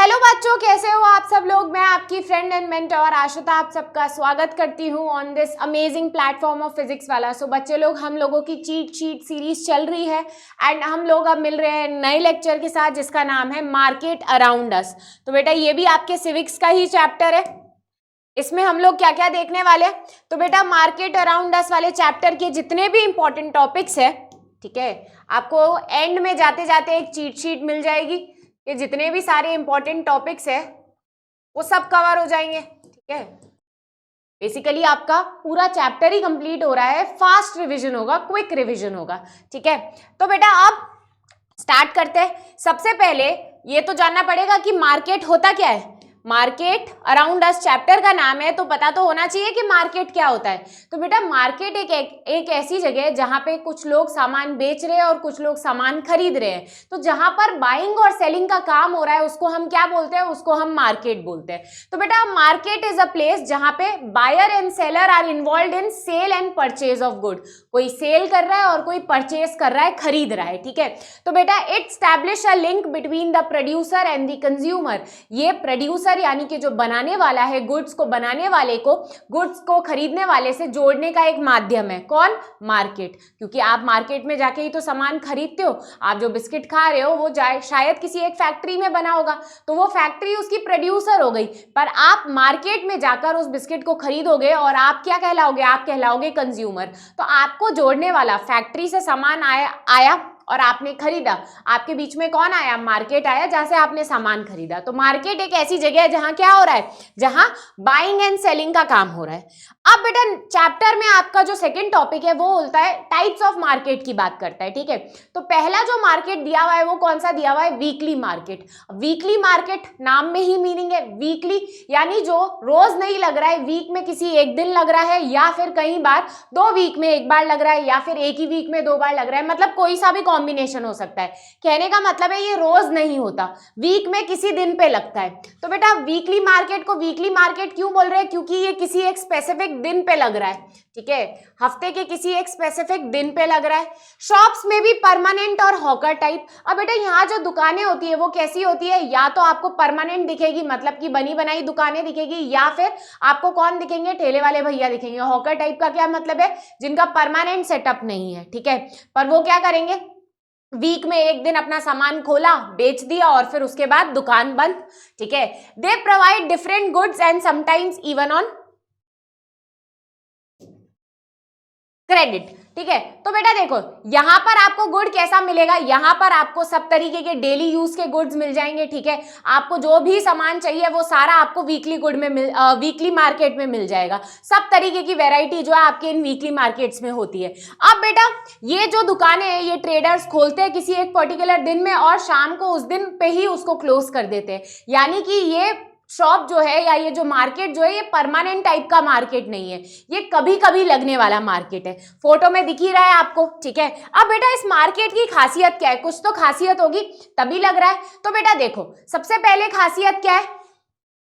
Hello बच्चों, कैसे हो आप सब लोग। मैं आपकी फ्रेंड एंड मेंटर आशुता आप सबका स्वागत करती हूँ on this amazing platform of physics वाला। सो बच्चे लोग, हम लोगों की चीट शीट सीरीज चल रही है एंड हम लोग अब मिल रहे हैं नए लेक्चर के साथ जिसका नाम है मार्केट अराउंड अस। तो बेटा ये भी आपके सिविक्स का ही चैप्टर है। इसमें हम लोग क्या क्या देखने वाले हैं, तो बेटा मार्केट अराउंड अस वाले चैप्टर के जितने भी इंपॉर्टेंट टॉपिक्स है, ठीक है, आपको एंड में जाते जाते एक चीट शीट मिल जाएगी। ये जितने भी सारे इंपॉर्टेंट टॉपिक्स है वो सब कवर हो जाएंगे। ठीक है, बेसिकली आपका पूरा चैप्टर ही कंप्लीट हो रहा है। फास्ट रिवीजन होगा, क्विक रिवीजन होगा। ठीक है, तो बेटा अब स्टार्ट करते हैं। सबसे पहले ये तो जानना पड़ेगा कि मार्केट होता क्या है। मार्केट अराउंड अस चैप्टर का नाम है तो पता तो होना चाहिए कि मार्केट क्या होता है। तो बेटा मार्केट एक ऐसी जगह है जहां पे कुछ लोग सामान बेच रहे हैं और कुछ लोग सामान खरीद रहे हैं। तो जहां पर बाइंग और सेलिंग का काम हो रहा है उसको हम क्या बोलते हैं, उसको हम मार्केट बोलते हैं। तो बेटा मार्केट इज अ प्लेस जहां पे buyer and seller are involved in sale and purchase of good. कोई सेल कर रहा है और कोई परचेज कर रहा है, खरीद रहा है। ठीक है, तो बेटा it establish a link between the producer and the consumer. ये प्रोड्यूसर यानी कि जो बनाने वाला है, गुड्स को बनाने वाले को गुड्स को खरीदने वाले से जोड़ने का एक माध्यम है। कौन? मार्केट। क्योंकि आप मार्केट में जाके ही तो सामान खरीदते हो। आप जो बिस्किट खा रहे हो वो शायद किसी एक फैक्ट्री में बना होगा, तो वो फैक्ट्री उसकी प्रोड्यूसर हो गई। पर आप मार्केट में जाकर उस बिस्किट को खरीदोगे और आप क्या कहलाओगे? आप कहलाओगे कंज्यूमर। तो आपको जोड़ने वाला, फैक्ट्री से सामान आया और आपने खरीदा, आपके बीच में कौन आया? मार्केट आया, जहां से आपने सामान खरीदा। तो मार्केट एक ऐसी जगह है जहां क्या हो रहा है, जहां बाइंग एंड सेलिंग का काम हो रहा है। अब बेटा चैप्टर में आपका जो सेकंड टॉपिक है वो होता है टाइप्स ऑफ मार्केट की बात करता है। ठीक है, तो पहला जो मार्केट दिया हुआ है वो कौन सा दिया हुआ है? Weekly market. वीकली मार्केट नाम में ही मीनिंग है वीकली, यानी जो रोज नहीं लग रहा है, वीक में किसी एक दिन लग रहा है, या फिर कई बार 2 वीक में एक बार लग रहा है, या फिर एक ही वीक में 2 बार लग रहा है। मतलब कोई सा भी कॉम्बिनेशन हो सकता है। कहने का मतलब है ये रोज नहीं होता, वीक में किसी दिन पे लगता है। तो बेटा वीकली मार्केट को वीकली मार्केट क्यों बोल रहे हैं? क्योंकि ये किसी एक स्पेसिफिक दिन पे लग रहा है। ठीक है, हफ्ते के किसी एक स्पेसिफिक दिन पे लग रहा है। शॉप्स में भी परमानेंट और हॉकर टाइप। अब बेटा यहाँ जो दुकानें होती है वो कैसी होती है? या तो आपको परमानेंट दिखेगी, मतलब कि बनी बनाई दुकानें दिखेगी, या फिर आपको कौन दिखेंगे? ठेले वाले भैया दिखेंगे। हॉकर टाइप का क्या मतलब है? जिनका परमानेंट सेटअप नहीं है। ठीक है, पर वो क्या करेंगे? वीक में एक दिन अपना सामान खोला, बेच दिया और फिर उसके बाद दुकान बंद। ठीक है, they provide different goods and sometimes even on credit. ठीक है, तो बेटा देखो यहां पर आपको गुड कैसा मिलेगा? यहां पर आपको सब तरीके के डेली यूज के गुड्स मिल जाएंगे। ठीक है, आपको जो भी सामान चाहिए वो सारा आपको वीकली गुड में वीकली मार्केट में मिल जाएगा। सब तरीके की वैरायटी जो है आपके इन वीकली मार्केट्स में होती है। अब बेटा ये जो दुकानें हैं ये ट्रेडर्स खोलते हैं किसी एक पर्टिकुलर दिन में और शाम को उस दिन पे ही उसको क्लोज कर देते हैं। यानी कि ये शॉप जो है या ये जो मार्केट जो है ये परमानेंट टाइप का मार्केट नहीं है, ये कभी कभी लगने वाला मार्केट है। फोटो में दिख ही रहा है आपको। ठीक है, अब बेटा इस मार्केट की खासियत क्या है? कुछ तो खासियत होगी तभी लग रहा है। तो बेटा देखो सबसे पहले खासियत क्या है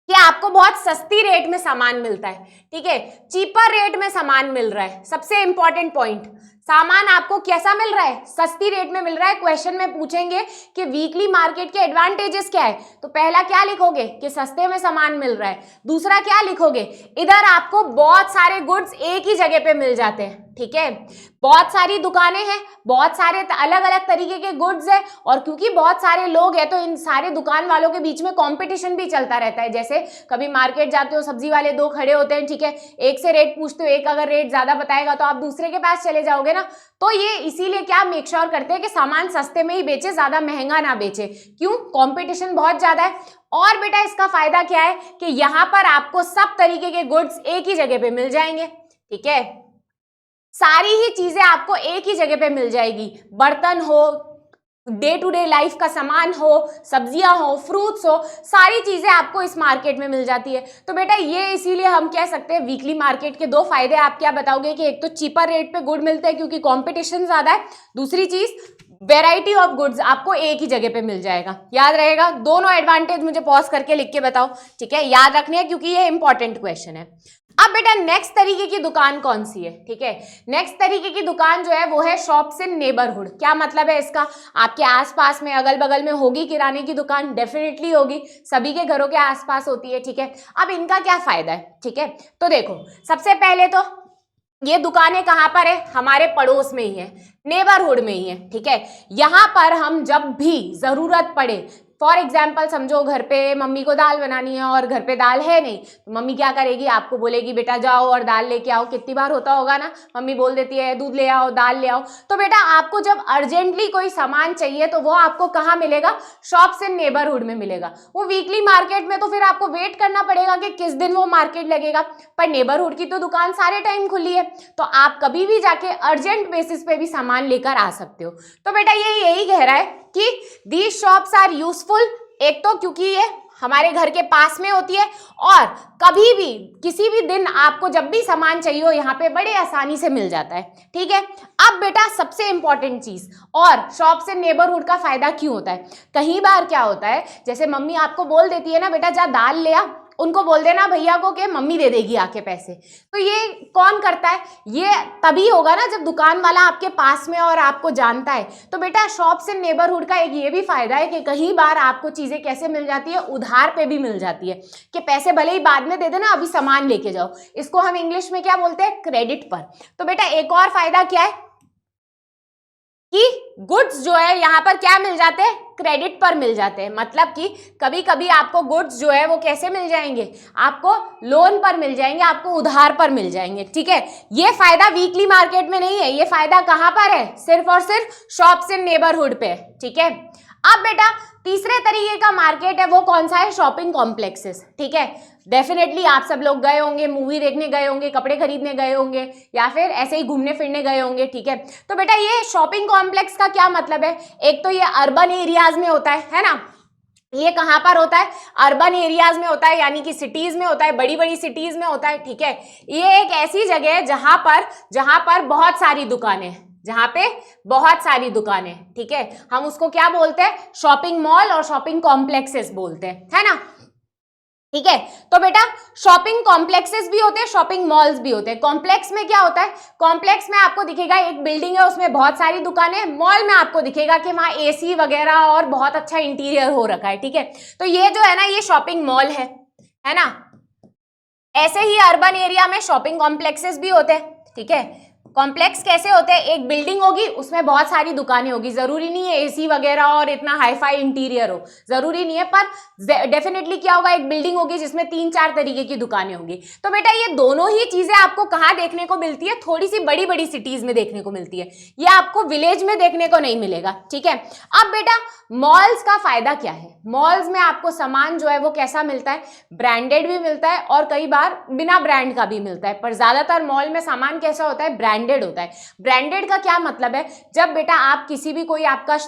कि आपको बहुत सस्ती रेट में सामान मिलता है। ठीक है, चीपर रेट में सामान मिल रहा है। सबसे इंपॉर्टेंट पॉइंट, सामान आपको कैसा मिल रहा है? सस्ती रेट में मिल रहा है। क्वेश्चन में पूछेंगे कि वीकली मार्केट के एडवांटेजेस क्या है, तो पहला क्या लिखोगे कि सस्ते में सामान मिल रहा है। दूसरा क्या लिखोगे? इधर आपको बहुत सारे गुड्स एक ही जगह पे मिल जाते हैं। ठीक है, बहुत सारी दुकानें हैं, बहुत सारे अलग अलग तरीके के गुड्स है, और क्योंकि बहुत सारे लोग हैं तो इन सारे दुकान वालों के बीच में कंपटीशन भी चलता रहता है। जैसे कभी मार्केट जाते हो, सब्जी वाले 2 खड़े होते हैं। ठीक है, एक से रेट पूछते हो, एक अगर रेट ज्यादा बताएगा तो आप दूसरे के पास चले जाओगे ना। तो ये इसीलिए क्या मेक श्योर करते हैं कि सामान सस्ते में ही बेचे, ज्यादा महंगा ना बेचे। क्यों? कंपटीशन बहुत ज्यादा है। और बेटा इसका फायदा क्या है कि यहाँ पर आपको सब तरीके के गुड्स एक ही जगह पे मिल जाएंगे। ठीक है, सारी ही चीजें आपको एक ही जगह पे मिल जाएगी। बर्तन हो, डे टू डे लाइफ का सामान हो, सब्जियां हो, फ्रूट्स हो, सारी चीजें आपको इस मार्केट में मिल जाती है। तो बेटा ये इसीलिए हम कह सकते हैं वीकली मार्केट के 2 फायदे आप क्या बताओगे कि एक तो चीपर रेट पे गुड मिलते हैं क्योंकि कंपटीशन ज्यादा है, दूसरी चीज वेराइटी ऑफ गुड्स आपको एक ही जगह पे मिल जाएगा। याद रहेगा, दोनों एडवांटेज मुझे पॉज करके लिख के बताओ। ठीक है, याद रखने हैं क्योंकि ये इंपॉर्टेंट क्वेश्चन है। अब बेटा नेक्स्ट तरीके की दुकान कौन सी है, ठीक है, नेक्स्ट तरीके की दुकान जो है वो है शॉप्स इन नेबरहुड। क्या मतलब है इसका, आपके आसपास में अगल बगल में होगी किराने की दुकान, डेफिनेटली होगी, सभी के घरों के आसपास होती है, ठीक है। अब इनका क्या फायदा है, ठीक है, तो देखो सबसे पहले तो ये दुकानें कहाँ पर है, हमारे पड़ोस में ही है, नेबरहुड में ही है, ठीक है। यहाँ पर हम जब भी जरूरत पड़े, फॉर एग्जाम्पल समझो घर पे मम्मी को दाल बनानी है और घर पे दाल है नहीं, तो मम्मी क्या करेगी, आपको बोलेगी बेटा जाओ और दाल लेके आओ। कितनी बार होता होगा ना, मम्मी बोल देती है दूध ले आओ, दाल ले आओ। तो बेटा आपको जब अर्जेंटली कोई सामान चाहिए तो वो आपको कहाँ मिलेगा, शॉप्स इन नेबरहुड में मिलेगा। वो वीकली मार्केट में तो फिर आपको वेट करना पड़ेगा कि किस दिन वो मार्केट लगेगा, पर नेबरहुड की तो दुकान सारे टाइम खुली है, तो आप कभी भी जाके अर्जेंट बेसिस पे भी सामान लेकर आ सकते हो। तो बेटा ये यही कह रहा है कि दीज शॉप्स आर यूजफुल, एक तो क्योंकि ये हमारे घर के पास में होती है और कभी भी किसी भी दिन आपको जब भी सामान चाहिए हो यहाँ पे बड़े आसानी से मिल जाता है, ठीक है। अब बेटा सबसे इंपॉर्टेंट चीज, और शॉप्स इन नेबरहुड का फायदा क्यों होता है, कई बार क्या होता है, जैसे मम्मी आपको बोल देती है ना बेटा जा दाल ले आ, उनको बोल देना भैया को कि मम्मी दे देगी आके पैसे, तो ये कौन करता है, ये तभी होगा ना जब दुकान वाला आपके पास में और आपको जानता है। तो बेटा शॉप्स इन नेबरहुड का एक ये भी फायदा है कि कई बार आपको चीजें कैसे मिल जाती है, उधार पे भी मिल जाती है, कि पैसे भले ही बाद में दे देना, अभी सामान लेके जाओ। इसको हम इंग्लिश में क्या बोलते हैं, क्रेडिट पर। तो बेटा एक और फायदा क्या है कि गुड्स जो है यहाँ पर क्या मिल जाते हैं, क्रेडिट पर मिल जाते हैं। मतलब कि कभी कभी आपको गुड्स जो है वो कैसे मिल जाएंगे, आपको लोन पर मिल जाएंगे, आपको उधार पर मिल जाएंगे, ठीक है। ये फायदा वीकली मार्केट में नहीं है, ये फायदा कहाँ पर है, सिर्फ और सिर्फ शॉप्स इन नेबरहुड पे, ठीक है। अब बेटा तीसरे तरीके का मार्केट है वो कौन सा है, शॉपिंग कॉम्प्लेक्सेस, ठीक है। डेफिनेटली आप सब लोग गए होंगे, मूवी देखने गए होंगे, कपड़े खरीदने गए होंगे, या फिर ऐसे ही घूमने फिरने गए होंगे, ठीक है। तो बेटा ये शॉपिंग कॉम्प्लेक्स का क्या मतलब है, एक तो ये अर्बन एरियाज में होता है ना, ये कहाँ पर होता है, अर्बन एरियाज में होता है, यानी कि सिटीज में होता है, बड़ी बड़ी सिटीज में होता है, ठीक है। ये एक ऐसी जगह है जहां पर बहुत सारी दुकानें हैं, जहां पे बहुत सारी दुकानें, ठीक है, हम उसको क्या बोलते हैं, शॉपिंग मॉल और शॉपिंग कॉम्प्लेक्सेस बोलते हैं, है ना, ठीक है। तो बेटा शॉपिंग कॉम्प्लेक्सेस भी होते हैं, शॉपिंग मॉल्स भी होते हैं। कॉम्प्लेक्स में क्या होता है, कॉम्प्लेक्स में आपको दिखेगा एक बिल्डिंग है, उसमें बहुत सारी दुकानें, मॉल में आपको दिखेगा कि वहां एसी वगैरह और बहुत अच्छा इंटीरियर हो रखा है, ठीक है। तो ये जो है ना ये शॉपिंग मॉल है ना। ऐसे ही अर्बन एरिया में शॉपिंग कॉम्प्लेक्सेस भी होते हैं, ठीक है। कॉम्प्लेक्स कैसे होते हैं, एक बिल्डिंग होगी उसमें बहुत सारी दुकानें होगी, जरूरी नहीं है एसी वगैरह और इतना हाईफाई इंटीरियर हो, जरूरी नहीं है, पर डेफिनेटली क्या होगा, एक बिल्डिंग होगी जिसमें 3-4 तरीके की दुकानें होंगी। तो बेटा ये दोनों ही चीजें आपको कहाँ देखने को मिलती है, थोड़ी सी बड़ी बड़ी सिटीज में देखने को मिलती है, ये आपको विलेज में देखने को नहीं मिलेगा, ठीक है। अब बेटा मॉल्स का फायदा क्या है, मॉल्स में आपको सामान जो है वो कैसा मिलता है, ब्रांडेड भी मिलता है और कई बार बिना ब्रांड का भी मिलता है, पर ज्यादातर मॉल में सामान कैसा होता है, ब्रांडेड होता है। ब्रांडेड का क्या मतलब है, जब बेटा आप किसी भी कोई आपका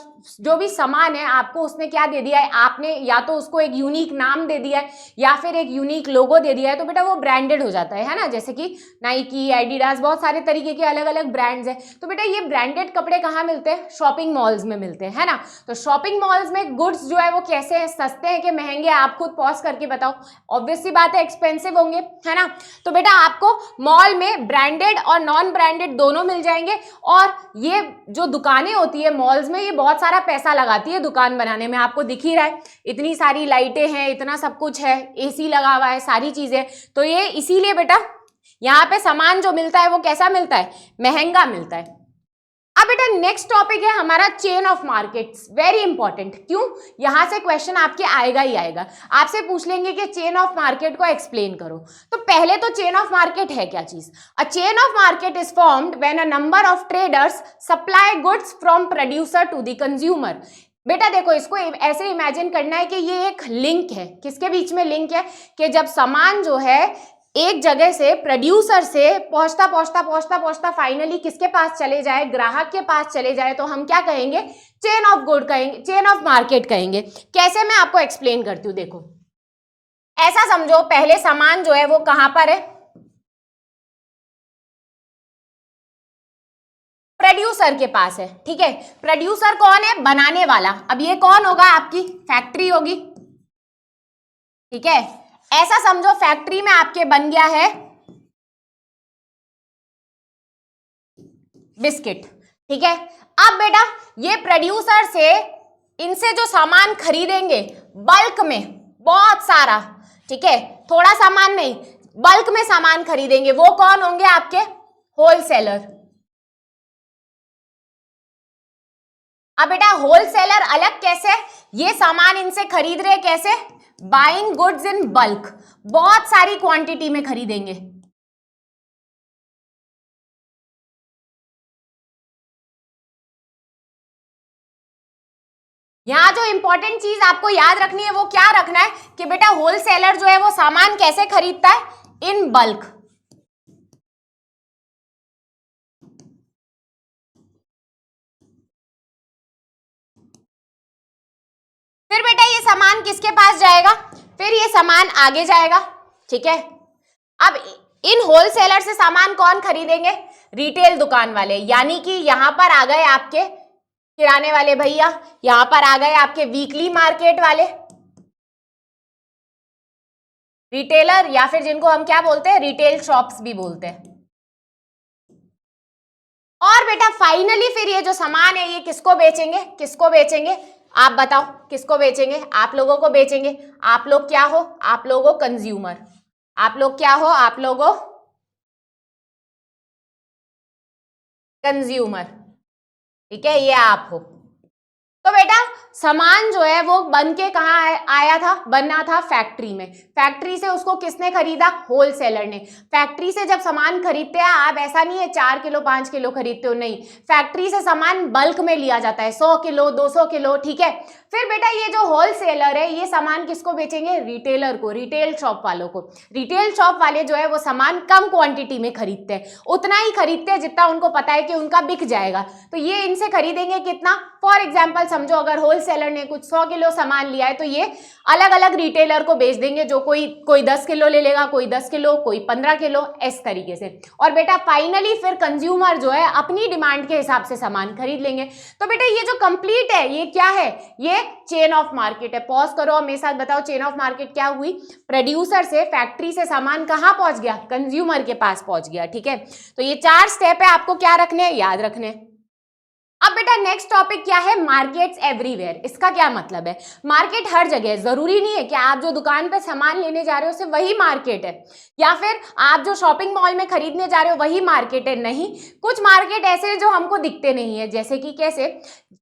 जो भी सामान है आपको उसने क्या दे दिया है, आपने या तो उसको एक यूनिक नाम दे दिया है या फिर एक यूनिक लोगो दे दिया है, तो बेटा वो ब्रांडेड हो जाता है ना। जैसे कि नाइकी, एडिडास, बहुत सारे तरीके के अलग अलग ब्रांड्स हैं। तो बेटा ये ब्रांडेड कपड़े कहाँ मिलते हैं, शॉपिंग मॉल्स में मिलते हैं, है ना। तो शॉपिंग मॉल्स में गुड्स जो है वो कैसे हैं, सस्ते हैं कि महंगे, आप खुद पॉज करके बताओ, ऑब्वियस सी बात है एक्सपेंसिव होंगे, है ना। तो बेटा आपको मॉल में ब्रांडेड और नॉन ब्रांडेड दोनों मिल जाएंगे। और ये जो दुकानें होती है मॉल्स में, ये बहुत सारा पैसा लगाती है दुकान बनाने में, आपको दिख ही रहा है, इतनी सारी लाइटें हैं, इतना सब कुछ है, एसी लगा हुआ है, सारी चीजें। तो ये इसीलिए बेटा यहाँ पे सामान जो मिलता है वो कैसा मिलता है, महंगा मिलता है। अब बेटा नेक्स्ट टॉपिक है हमारा chain of markets, very important. क्यों, यहां से क्वेश्चन आपके आएगा ही आएगा, आपसे पूछ लेंगे कि चेन ऑफ मार्केट को एक्सप्लेन करो। तो पहले तो चेन ऑफ मार्केट है क्या चीज, a chain of market is formed when a number of traders supply goods from producer to the consumer. बेटा देखो इसको ऐसे इमेजिन करना है कि ये एक लिंक है, किसके बीच में लिंक है, कि जब सामान जो है एक जगह से प्रोड्यूसर से पहुंचता पहुंचता पहुंचता पहुंचता फाइनली किसके पास चले जाए, ग्राहक के पास चले जाए, तो हम क्या कहेंगे, चेन ऑफ गुड कहेंगे, चेन ऑफ मार्केट कहेंगे। कैसे, मैं आपको एक्सप्लेन करती हूँ। देखो ऐसा समझो पहले सामान जो है वो कहां पर है, प्रोड्यूसर के पास है, ठीक है। प्रोड्यूसर कौन है, बनाने वाला। अब ये कौन होगा, आपकी फैक्ट्री होगी, ठीक है। ऐसा समझो फैक्ट्री में आपके बन गया है बिस्किट, ठीक है। अब बेटा ये प्रोड्यूसर से इनसे जो सामान खरीदेंगे बल्क में, बहुत सारा, ठीक है, थोड़ा सामान नहीं, बल्क में सामान खरीदेंगे, वो कौन होंगे? आपके होलसेलर। अब बेटा होलसेलर अलग कैसे? ये सामान इनसे खरीद रहे कैसे? बाइंग गुड्स इन बल्क, बहुत सारी क्वांटिटी में खरीदेंगे। यहां जो इंपॉर्टेंट चीज आपको याद रखनी है वो क्या रखना है कि बेटा होलसेलर जो है वो सामान कैसे खरीदता है? In bulk. फिर बेटा ये सामान किसके पास जाएगा? फिर ये सामान आगे जाएगा, ठीक है। अब इन होलसेलर से सामान कौन खरीदेंगे? रिटेल दुकान वाले, यानी कि यहां पर आ गए आपके किराने वाले भैया, यहां पर आ गए आपके वीकली मार्केट वाले, रिटेलर, या फिर जिनको हम क्या बोलते हैं? रिटेल शॉप्स भी बोलते हैं। और बेटा फाइनली फिर ये जो सामान है ये किसको बेचेंगे? किसको बेचेंगे? आप बताओ किसको बेचेंगे? आप लोगों को बेचेंगे। आप लोग क्या हो? आप लोगों कंज्यूमर। आप लोग क्या हो? आप लोगों कंज्यूमर, ठीक है, ये आप हो। तो बेटा सामान जो है वो बन के कहाँ आया था? बना था फैक्ट्री में। फैक्ट्री से उसको किसने खरीदा? होलसेलर ने। फैक्ट्री से जब सामान खरीदते हैं आप, ऐसा नहीं है 4 किलो 5 किलो खरीदते हो, नहीं, फैक्ट्री से सामान बल्क में लिया जाता है, 100 किलो 200 किलो, ठीक है। फिर बेटा ये जो होलसेलर है ये सामान किसको बेचेंगे? रिटेलर को, रिटेल शॉप वालों को। रिटेल शॉप वाले जो है वो सामान कम क्वांटिटी में खरीदते हैं, उतना ही खरीदते हैं जितना उनको पता है कि उनका बिक जाएगा। तो ये इनसे खरीदेंगे कितना? फॉर एग्जाम्पल समझो अगर होलसेलर ने कुछ 100 किलो सामान लिया है तो ये अलग अलग रिटेलर को बेच देंगे, जो कोई 10 किलो ले लेगा, कोई 10 किलो, कोई 15 किलो, इस तरीके से। और बेटा फाइनली फिर कंज्यूमर जो है अपनी डिमांड के हिसाब से सामान खरीद लेंगे। तो बेटा ये जो कंप्लीट है ये क्या है? ये चेन ऑफ मार्केट है। पॉज करो और मेरे साथ बताओ चेन ऑफ मार्केट क्या हुई? प्रोड्यूसर से, फैक्ट्री से सामान कहाँ पहुंच गया? कंज्यूमर के पास पहुंच गया, ठीक है। तो ये 4 स्टेप है, आपको क्या रखने हैं? याद रखने हैं। अब बेटा नेक्स्ट टॉपिक क्या है? Markets everywhere. इसका क्या मतलब है? मार्केट हर जगह है। जरूरी नहीं है कि आप जो दुकान पे सामान लेने जा रहे हो सिर्फ वही मार्केट है, या फिर आप जो शॉपिंग मॉल में खरीदने जा रहे हो वही मार्केट है, नहीं। कुछ मार्केट ऐसे हैं जो हमको दिखते नहीं है, जैसे कि कैसे?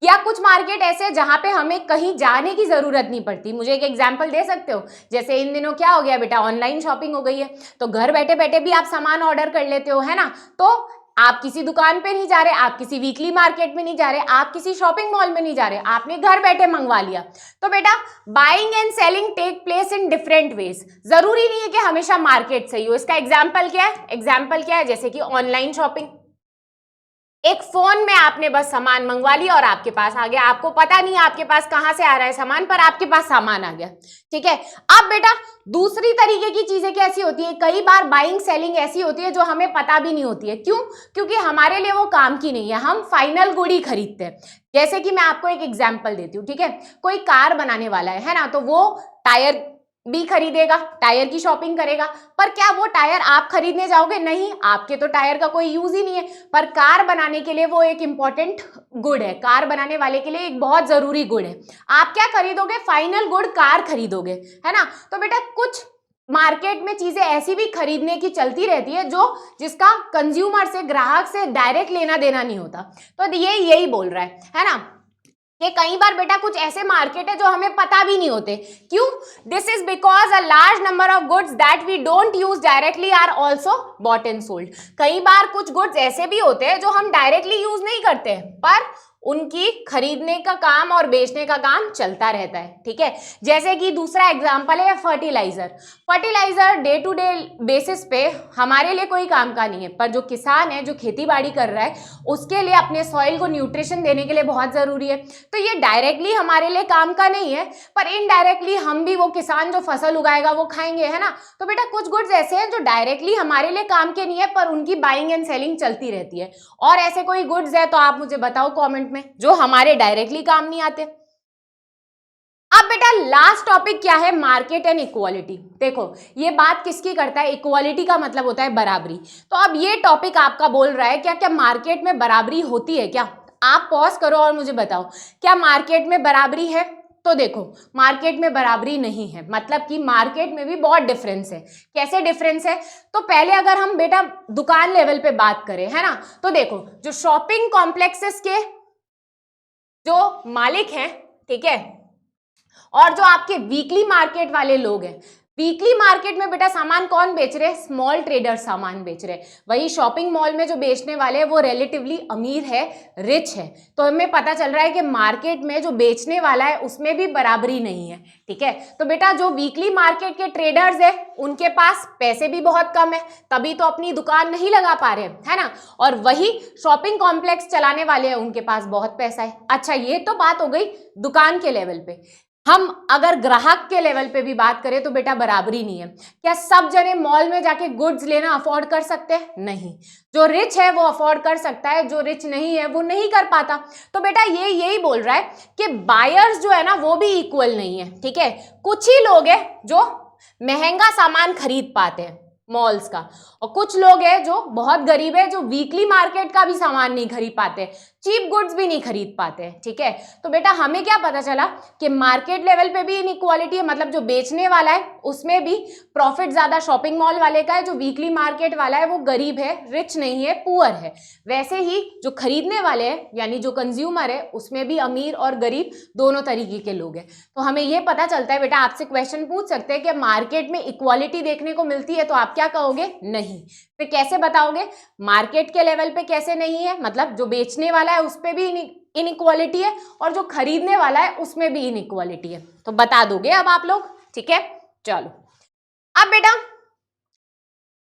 या कुछ मार्केट ऐसे है जहां पे हमें कहीं जाने की जरूरत नहीं पड़ती। मुझे एक एग्जाम्पल दे सकते हो? जैसे इन दिनों क्या हो गया बेटा, ऑनलाइन शॉपिंग हो गई है, तो घर बैठे बैठे भी आप सामान ऑर्डर कर लेते हो, है ना। तो आप किसी दुकान पे नहीं जा रहे, आप किसी वीकली मार्केट में नहीं जा रहे, आप किसी शॉपिंग मॉल में नहीं जा रहे, आपने घर बैठे मंगवा लिया। तो बेटा buying and selling take place in different ways. जरूरी नहीं है कि हमेशा मार्केट सही हो। इसका एग्जाम्पल क्या है? एग्जाम्पल क्या है? जैसे कि ऑनलाइन शॉपिंग, एक फोन में आपने बस सामान मंगवा लिया और आपके पास आ गया, आपको पता नहीं आपके पास कहां से आ रहा है सामान, पर आपके पास सामान आ गया, ठीक है। अब बेटा दूसरी तरीके की चीजें कैसी होती है? कई बार बाइंग सेलिंग ऐसी होती है जो हमें पता भी नहीं होती है। क्यों? क्योंकि हमारे लिए वो काम की नहीं है, हम फाइनल गुड ही खरीदते हैं। जैसे कि मैं आपको एक एग्जाम्पल देती हूँ, ठीक है। कोई कार बनाने वाला है ना, तो वो टायर भी खरीदेगा, टायर की शॉपिंग करेगा, पर क्या वो टायर आप खरीदने जाओगे? नहीं, आपके तो टायर का कोई यूज ही नहीं है। पर कार बनाने के लिए वो एक इंपॉर्टेंट गुड है, कार बनाने वाले के लिए एक बहुत जरूरी गुड है। आप क्या खरीदोगे? फाइनल गुड कार खरीदोगे, है ना। तो बेटा कुछ मार्केट में चीजें ऐसी भी खरीदने की चलती रहती है जो जिसका कंज्यूमर से, ग्राहक से डायरेक्ट लेना देना नहीं होता। तो ये यही बोल रहा है ना, कि कई बार बेटा कुछ ऐसे मार्केट है जो हमें पता भी नहीं होते। क्यों? This is because a large number of goods that we don't use directly are also bought and sold. कई बार कुछ गुड्स ऐसे भी होते हैं जो हम डायरेक्टली यूज नहीं करते हैं, पर उनकी खरीदने का काम और बेचने का काम चलता रहता है, ठीक है। जैसे कि दूसरा एग्जांपल है fertiliser. Fertiliser day to day basis पे हमारे लिए कोई काम का नहीं है, पर जो किसान है, जो खेती बाड़ी कर रहा है, उसके लिए अपने सॉइल को न्यूट्रिशन देने के लिए बहुत जरूरी है। तो ये डायरेक्टली हमारे लिए काम का नहीं है, पर इनडायरेक्टली हम भी वो किसान जो फसल उगाएगा वो खाएंगे, है ना। तो बेटा कुछ गुड्स ऐसे हैं जो डायरेक्टली हमारे लिए काम के नहीं है, पर उनकी बाइंग एंड सेलिंग चलती रहती है। और ऐसे कोई गुड्स है तो आप मुझे बताओ कमेंट में, जो हमारे डायरेक्टली काम नहीं आते। अब बेटा लास्ट टॉपिक क्या है, मार्केट एंड इक्वालिटी। देखो ये बात किसकी करता है, इक्वालिटी का मतलब होता है बराबरी। तो अब ये टॉपिक आपका बोल रहा है क्या क्या मार्केट में बराबरी होती है क्या? आप पॉज करो और मुझे बताओ क्या मार्केट में बराबरी है? तो देखो मार्केट में बराबरी नहीं है, मतलब कि मार्केट में भी बहुत डिफरेंस है। कैसे डिफरेंस है? तो पहले अगर हम बेटा दुकान लेवल पे बात करें, है ना, तो देखो जो शॉपिंग कॉम्प्लेक्सेस के जो मालिक हैं, ठीक है, और जो आपके वीकली मार्केट वाले लोग हैं, वीकली मार्केट में बेटा सामान कौन बेच रहे हैं? स्मॉल ट्रेडर सामान बेच रहे हैं। वही शॉपिंग मॉल में जो बेचने वाले हैं वो रिलेटिवली अमीर है, रिच है। तो हमें पता चल रहा है कि मार्केट में जो बेचने वाला है उसमें भी बराबरी नहीं है, ठीक है। तो बेटा जो वीकली मार्केट के ट्रेडर्स है उनके पास पैसे भी बहुत कम है, तभी तो अपनी दुकान नहीं लगा पा रहे हैं, है ना। और वही शॉपिंग कॉम्प्लेक्स चलाने वाले हैं उनके पास बहुत पैसा है। अच्छा ये तो बात हो गई दुकान के लेवल पे। हम अगर ग्राहक के लेवल पे भी बात करें तो बेटा बराबरी नहीं है। क्या सब जने मॉल में जाके गुड्स लेना अफोर्ड कर सकते हैं? नहीं। जो रिच है वो अफोर्ड कर सकता है, जो रिच नहीं है वो नहीं कर पाता। तो बेटा ये यही बोल रहा है कि बायर्स जो है ना वो भी इक्वल नहीं है, ठीक है। कुछ ही लोग हैं जो महंगा सामान खरीद पाते हैं मॉल्स का, और कुछ लोग हैं जो बहुत गरीब है, जो वीकली मार्केट का भी सामान नहीं खरीद पाते, चीप गुड्स भी नहीं खरीद पाते हैं, ठीक है। तो बेटा हमें क्या पता चला कि मार्केट लेवल पे भी इनइक्वालिटी है, मतलब जो बेचने वाला है उसमें भी प्रॉफिट ज्यादा शॉपिंग मॉल वाले का है, जो वीकली मार्केट वाला है वो गरीब है, रिच नहीं है, पुअर है। वैसे ही जो खरीदने वाले हैं यानी जो कंज्यूमर है उसमें भी अमीर और गरीब दोनों तरीके के लोग हैं। तो हमें ये पता चलता है बेटा, आपसे क्वेश्चन पूछ सकते हैं कि मार्केट में इक्वालिटी देखने को मिलती है, तो आप क्या कहोगे? नहीं। फिर कैसे बताओगे? मार्केट के लेवल पे कैसे नहीं है, मतलब जो बेचने वाला है उस पे भी इनइक्वालिटी है और जो खरीदने वाला है उसमें भी इनइक्वालिटी है। तो बता दोगे अब आप लोग, ठीक है। चलो अब बेटा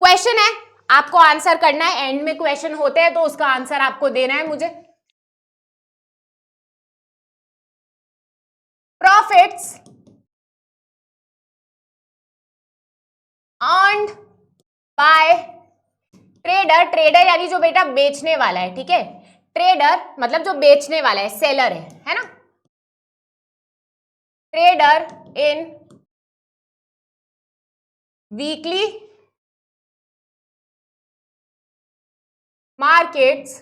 क्वेश्चन है, आपको आंसर करना है। एंड में क्वेश्चन होते हैं तो उसका आंसर आपको देना है मुझे। Profits earned by trader, trader यानी जो बेटा बेचने वाला है, ठीक है। ट्रेडर मतलब जो बेचने वाला है, सेलर है ना। Trader in weekly markets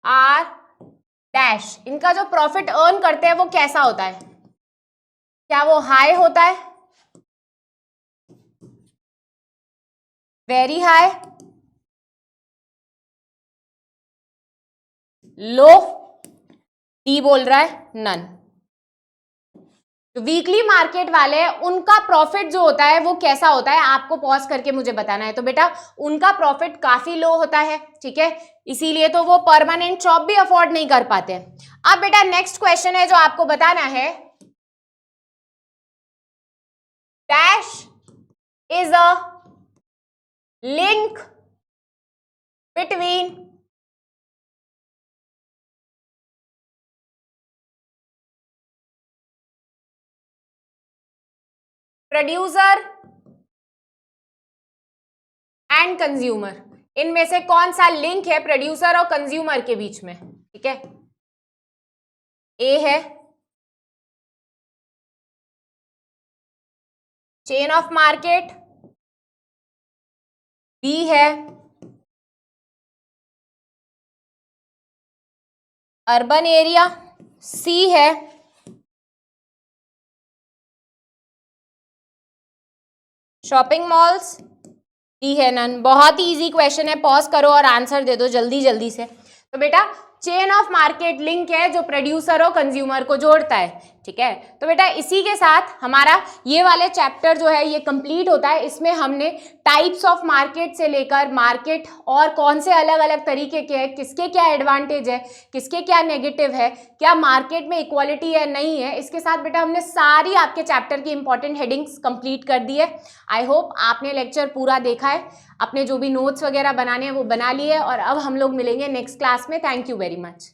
are dash. इनका जो प्रॉफिट अर्न करते हैं वो कैसा होता है? क्या वो हाई होता है, वेरी हाई, लो, डी बोल रहा है नन। वीकली मार्केट वाले हैं उनका प्रॉफिट जो होता है वो कैसा होता है, आपको पॉज करके मुझे बताना है। तो बेटा उनका प्रॉफिट काफी लो होता है, ठीक है, इसीलिए तो वो परमानेंट जॉब भी अफोर्ड नहीं कर पाते। अब बेटा नेक्स्ट क्वेश्चन है जो आपको बताना है, dash is a link between producer and consumer. इनमें से कौन सा लिंक है प्रोड्यूसर और कंज्यूमर के बीच में? ठीक है, ए है चेन ऑफ मार्केट, बी है अर्बन एरिया, सी है शॉपिंग मॉल्स, डी है नन। बहुत ही इजी क्वेश्चन है, पॉज करो और आंसर दे दो जल्दी जल्दी से। तो बेटा चेन ऑफ मार्केट लिंक है जो प्रोड्यूसर और कंज्यूमर को जोड़ता है, ठीक है। तो बेटा इसी के साथ हमारा ये वाले चैप्टर जो है ये कंप्लीट होता है। इसमें हमने टाइप्स ऑफ मार्केट से लेकर मार्केट और कौन से अलग अलग तरीके के हैं, किसके क्या एडवांटेज है, किसके क्या नेगेटिव है, क्या मार्केट में इक्वालिटी है नहीं है, इसके साथ बेटा हमने सारी आपके चैप्टर की इंपॉर्टेंट हेडिंग्स कंप्लीट कर दी है। आई होप आपने लेक्चर पूरा देखा है, अपने जो भी नोट्स वगैरह बनाने हैं वो बना लिए, और अब हम लोग मिलेंगे नेक्स्ट क्लास में। Thank you very much.